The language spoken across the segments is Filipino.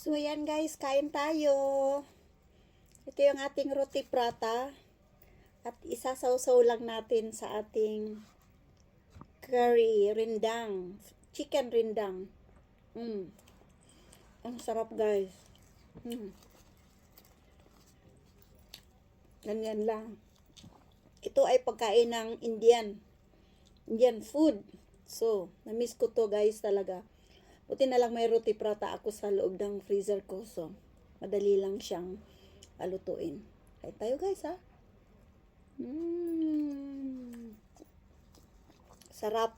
So, yan guys, kain tayo. Ito yung ating roti prata. At isasawsaw lang natin sa ating curry, rindang. Chicken rindang. Ang sarap guys. Ganyan lang. Ito ay pagkain ng Indian food. So, na-miss ko to guys talaga. Buti na lang may roti prata ako sa loob ng freezer ko. So, madali lang siyang lutuin. Kain tayo guys ha. Sarap.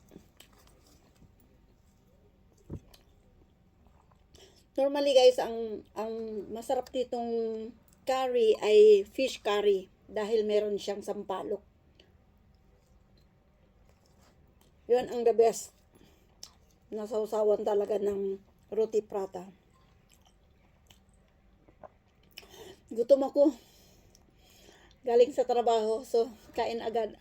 Normally guys, ang masarap ditong curry ay fish curry dahil meron siyang sampalok. Yun ang the best. Nasawsawan talaga ng roti prata. Gutom ako. Galing sa trabaho, so kain agad.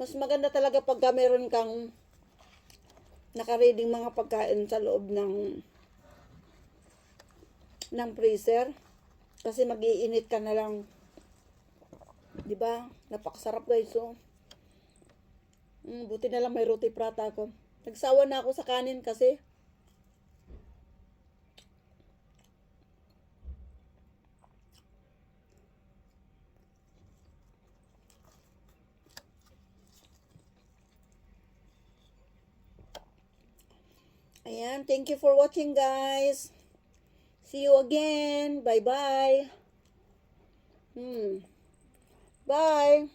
Mas maganda talaga pagka meron kang nakareading mga pagkain sa loob ng freezer. Kasi mag-iinit ka na lang. 'Di ba? Napakasarap guys, so. Buti na lang may roti prata ako. Nagsawa na ako sa kanin kasi. Ayan, thank you for watching guys. See you again. Bye-bye. Bye.